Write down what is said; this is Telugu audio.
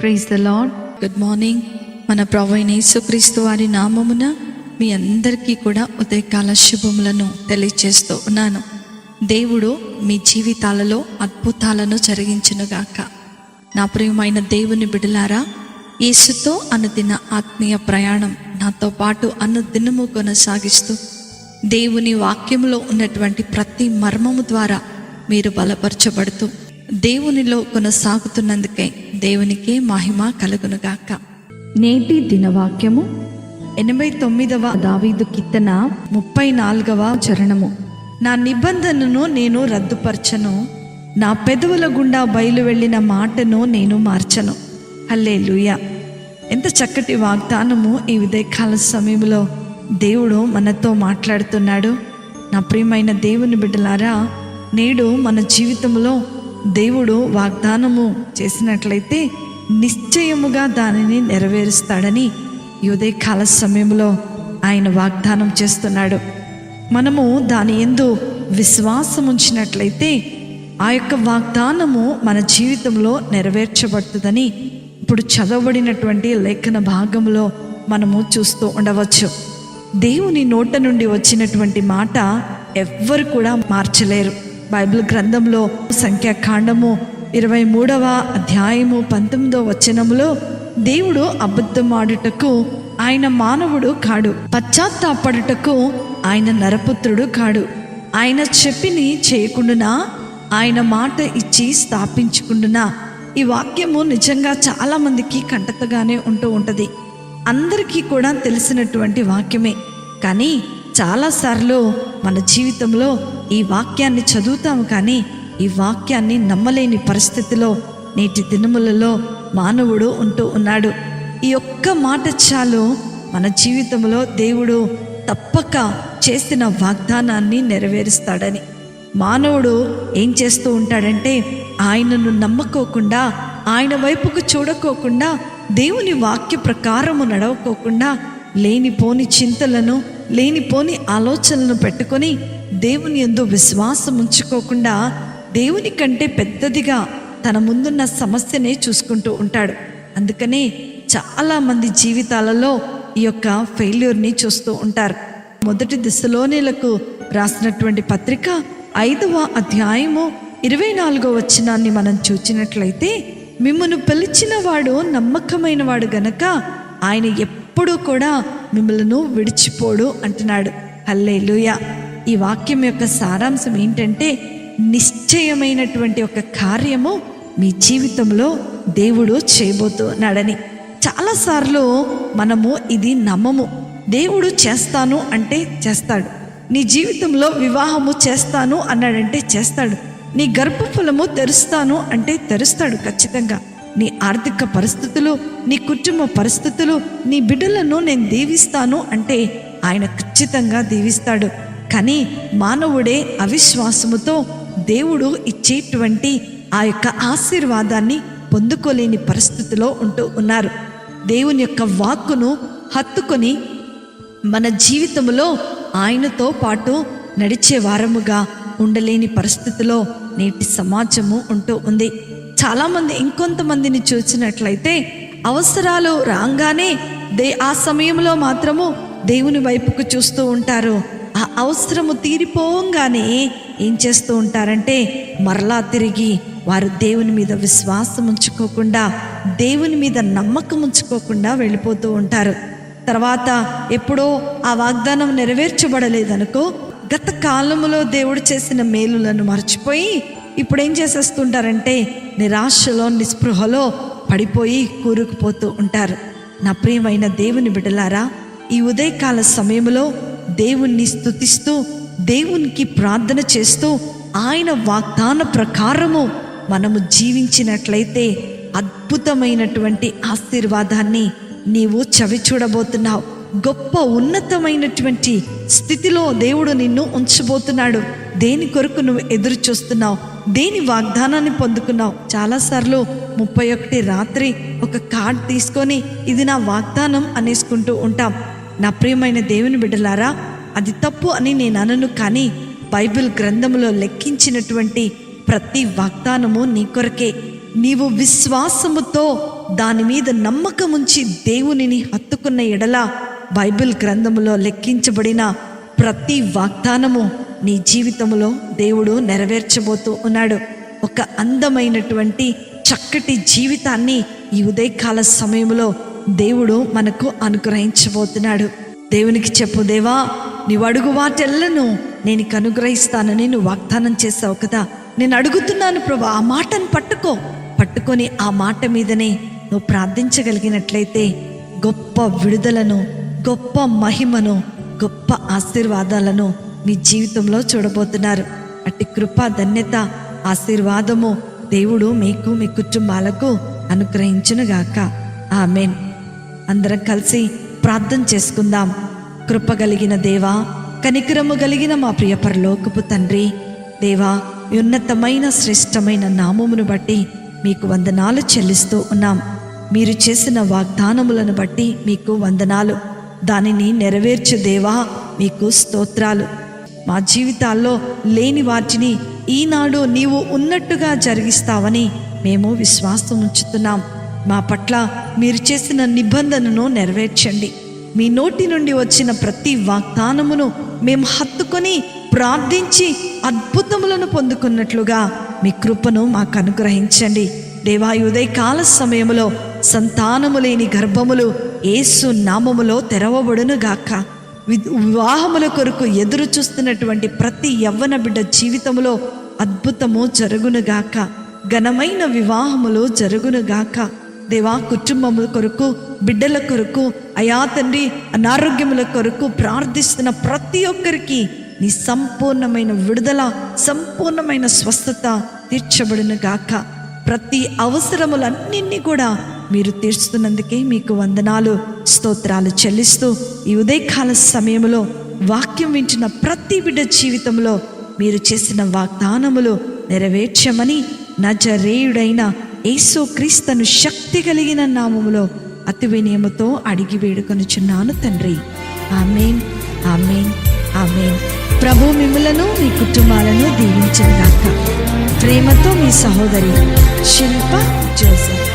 Praise the Lord. Good morning. మన ప్రభువైన యేసుక్రీస్తు వారి నామమున మీ అందరికీ కూడా ఉదయకాల శుభములను తెలియజేస్తూ ఉన్నాను. దేవుడు మీ జీవితాలలో అద్భుతాలను జరిగించునుగాక. నా ప్రియమైన దేవుని బిడ్డలారా, యేసుతో అనుదిన ఆత్మీయ ప్రయాణం నాతో పాటు అనుదినము కొనసాగిస్తూ దేవుని వాక్యములో ఉన్నటువంటి ప్రతి మర్మము ద్వారా మీరు బలపరచబడుతూ దేవునిలో కొనసాగుతున్నందుకే దేవునికే మహిమ కలుగునుగాక. నేటి దినవాక్యము 89వ దావీదు కీర్తన 34వ చరణము. నా నిబంధనను నేను రద్దుపరచను, నా పెదవుల గుండా బయలు వెళ్ళిన మాటను నేను మార్చను. హల్లెలూయా. ఎంత చక్కటి వాగ్దానము ఈ ఉదయకాల సమయంలో దేవుడు మనతో మాట్లాడుతున్నాడు. నా ప్రియమైన దేవుని బిడ్డలారా, నేడు మన జీవితంలో దేవుడు వాగ్దానము చేసినట్లయితే నిశ్చయముగా దానిని నెరవేరుస్తాడని ఈ ఉదయకాల సమయంలో ఆయన వాగ్దానం చేస్తున్నాడు. మనము దాని యందు విశ్వాసం ఉంచినట్లయితే ఆ యొక్క వాగ్దానము మన జీవితంలో నెరవేర్చబడుతుందని ఇప్పుడు చదవబడినటువంటి లేఖన భాగంలో మనము చూస్తూ ఉండవచ్చు. దేవుని నోట నుండి వచ్చినటువంటి మాట ఎవ్వరు కూడా మార్చలేరు. బైబిల్ గ్రంథంలో సంఖ్యాకాండము 23వ అధ్యాయము 19వ వచనములో దేవుడు అబద్ధమాడుటకు ఆయన మానవుడు కాడు, పశ్చాత్తాపడుటకు ఆయన నరపుత్రుడు కాడు. ఆయన చెప్పిని చేయకుండానా, ఆయన మాట ఇచ్చి స్థాపించుకుండునా. ఈ వాక్యము నిజంగా చాలా మందికి కంటతగానే ఉంటూ ఉంటుంది. అందరికీ కూడా తెలిసినటువంటి వాక్యమే. కానీ చాలాసార్లు మన జీవితంలో ఈ వాక్యాన్ని చదువుతాము, కానీ ఈ వాక్యాన్ని నమ్మలేని పరిస్థితిలో నేటి దినములలో మానవుడు ఉంటూ ఉన్నాడు. ఈ ఒక్క మాట చాలు మన జీవితంలో దేవుడు తప్పక చేసిన వాగ్దానాన్ని నెరవేరుస్తాడని. మానవుడు ఏం చేస్తూ ఉంటాడంటే, ఆయనను నమ్మకోకుండా, ఆయన వైపుకు చూడకోకుండా, దేవుని వాక్య ప్రకారము నడవకోకుండా లేనిపోని చింతలను, లేనిపోని ఆలోచనలను పెట్టుకొని దేవుని యందు విశ్వాసం ఉంచుకోకుండా దేవుని కంటే పెద్దదిగా తన ముందున్న సమస్యనే చూసుకుంటూ ఉంటాడు. అందుకనే చాలామంది జీవితాలలో ఈ యొక్క ఫెయిల్యూర్ని చూస్తూ ఉంటారు. మొదటి దశలోనిలకు రాసినటువంటి పత్రిక 5వ అధ్యాయము 24వ వచనాన్ని మనం చూచినట్లయితే, మిమ్మల్ని పిలిచిన వాడు నమ్మకమైన వాడు గనక ఆయన ఎప్పుడూ కూడా మిమ్మల్ని విడిచిపోడు అంటున్నాడు. హల్లెలూయా. ఈ వాక్యం యొక్క సారాంశం ఏంటంటే, నిశ్చయమైనటువంటి ఒక కార్యము మీ జీవితంలో దేవుడు చేయబోతున్నాడని. చాలాసార్లు మనము ఇది నమ్మము. దేవుడు చేస్తాను అంటే చేస్తాడు. నీ జీవితంలో వివాహము చేస్తాను అన్నాడంటే చేస్తాడు. నీ గర్భఫలము తెరుస్తాను అంటే తెరుస్తాడు ఖచ్చితంగా. నీ ఆర్థిక పరిస్థితులు, నీ కుటుంబ పరిస్థితులు, నీ బిడ్డలను నేను దీవిస్తాను అంటే ఆయన ఖచ్చితంగా దీవిస్తాడు. కానీ మానవుడే అవిశ్వాసముతో దేవుడు ఇచ్చేటువంటి ఆ యొక్క ఆశీర్వాదాన్ని పొందుకోలేని పరిస్థితిలో ఉంటూ ఉన్నారు. దేవుని యొక్క వాక్కును హత్తుకొని మన జీవితంలో ఆయనతో పాటు నడిచే వారముగా ఉండలేని పరిస్థితిలో నేటి సమాజము ఉంటూ ఉంది. చాలామంది ఇంకొంతమందిని చూసినట్లయితే అవసరాలు రాగానే ఆ సమయంలో మాత్రము దేవుని వైపుకు చూస్తూ ఉంటారు. ఆ అవసరము తీరిపోగానే ఏం చేస్తూ ఉంటారంటే మరలా తిరిగి వారు దేవుని మీద విశ్వాసం ఉంచుకోకుండా, దేవుని మీద నమ్మకం ఉంచుకోకుండా వెళ్ళిపోతూ ఉంటారు. తర్వాత ఎప్పుడో ఆ వాగ్దానం నెరవేర్చబడలేదనుకో, గత కాలంలో దేవుడు చేసిన మేలులను మర్చిపోయి ఇప్పుడు ఏం చేసేస్తుంటారంటే నిరాశలో, నిస్పృహలో పడిపోయి కూరుకుపోతూ ఉంటారు. నా ప్రియమైన దేవుని బిడ్డలారా, ఈ ఉదయకాల సమయంలో దేవుణ్ణి స్తుతిస్తూ, దేవునికి ప్రార్థన చేస్తూ, ఆయన వాగ్దాన ప్రకారము మనము జీవించినట్లయితే అద్భుతమైనటువంటి ఆశీర్వాదాన్ని నీవు చవి చూడబోతున్నావు. గొప్ప ఉన్నతమైనటువంటి స్థితిలో దేవుడు నిన్ను ఉంచబోతున్నాడు. దేని కొరకు నువ్వు ఎదురు చూస్తున్నావు? దేని వాగ్దానాన్ని పొందుకున్నావు? చాలాసార్లు 31 రాత్రి ఒక కార్డ్ తీసుకొని ఇది నా వాగ్దానం అనేసుకుంటూ ఉంటాం. నా ప్రియమైన దేవుని బిడ్డలారా, అది తప్పు అని నేను అనను. కానీ బైబిల్ గ్రంథంలో లెక్కించినటువంటి ప్రతి వాగ్దానము నీ కొరకే. నీవు విశ్వాసముతో దాని మీద నమ్మకముంచి దేవునిని హత్తుకున్న ఎడల బైబిల్ గ్రంథములో లెక్కించబడిన ప్రతి వాగ్దానము నీ జీవితంలో దేవుడు నెరవేర్చబోతూ ఉన్నాడు. ఒక అందమైనటువంటి చక్కటి జీవితాన్ని ఈ ఉదయకాల సమయంలో దేవుడు మనకు అనుగ్రహించబోతున్నాడు. దేవునికి చెప్పు, దేవా నీవు అడుగు వాటెల్లను నేను అనుగ్రహిస్తానని నువ్వు వాగ్దానం చేసావు కదా. నేను అడుగుతున్నాను ప్రభా, ఆ మాటను పట్టుకొని ఆ మాట మీదనే నువ్వు ప్రార్థించగలిగినట్లయితే గొప్ప విడుదలను, గొప్ప మహిమను, గొప్ప ఆశీర్వాదాలను మీ జీవితంలో చూడబోతున్నారు. అట్టి కృప, ధన్యత, ఆశీర్వాదము దేవుడు మీకు, మీ కుటుంబాలకు అనుగ్రహించునుగాక. ఆమేన్. అందరం కలిసి ప్రార్థన చేసుకుందాం. కృప కలిగిన దేవా, కనికరము కలిగిన మా ప్రియ పరలోకపు తండ్రి, దేవా మీ ఉన్నతమైన శ్రేష్టమైన నామమును బట్టి మీకు వందనాలు చెల్లిస్తూ ఉన్నాం. మీరు చేసిన వాగ్దానములను బట్టి మీకు వందనాలు. దానిని నెరవేర్చు దేవా మీకు స్తోత్రాలు. మా జీవితాల్లో లేని వాటిని ఈనాడు నీవు ఉన్నట్టుగా జరిగిస్తావని మేము విశ్వాసం ఉంచుతున్నాం. మా పట్ల మీరు చేసిన నిబంధనను నెరవేర్చండి. మీ నోటి నుండి వచ్చిన ప్రతి వాగ్దానమును మేము హత్తుకొని ప్రార్థించి అద్భుతములను పొందుకున్నట్లుగా మీ కృపను మాకు అనుగ్రహించండి. దేవా, ఉదయకాల సమయములో సంతానము లేని గర్భములు యేసు నామములో తెరవబడును గాక. వివాహముల కొరకు ఎదురు చూస్తున్నటువంటి ప్రతి యవ్వన బిడ్డ జీవితములో అద్భుతము జరుగునుగాక. ఘనమైన వివాహములు జరుగునుగాక. దేవా, కుటుంబముల కొరకు, బిడ్డల కొరకు, అయా తండ్రి అనారోగ్యముల కొరకు ప్రార్థిస్తున్న ప్రతి ఒక్కరికి నీ సంపూర్ణమైన విడుదల, సంపూర్ణమైన స్వస్థత తీర్చబడునుగాక. ప్రతి అవసరములన్నింటినీ కూడా మీరు తీర్చుతున్నందుకే మీకు వందనాలు, స్తోత్రాలు చెల్లిస్తూ ఈ ఉదయకాల సమయంలో వాక్యం వింటున్న ప్రతి బిడ్డ జీవితంలో మీరు చేసిన వాగ్దానములు నెరవేర్చమని నజరేయుడైన యేసు క్రీస్తును శక్తి కలిగిన నామములో అతి వినయముతో అడిగి వేడుకొనుచున్నాను తండ్రి. ఆమేన్, ఆమేన్, ఆమేన్. ప్రభు మిమ్ములను, మీ కుటుంబాలను దీవించునుగాక. ప్రేమతో మీ సహోదరి శిల్ప జోసెఫ్.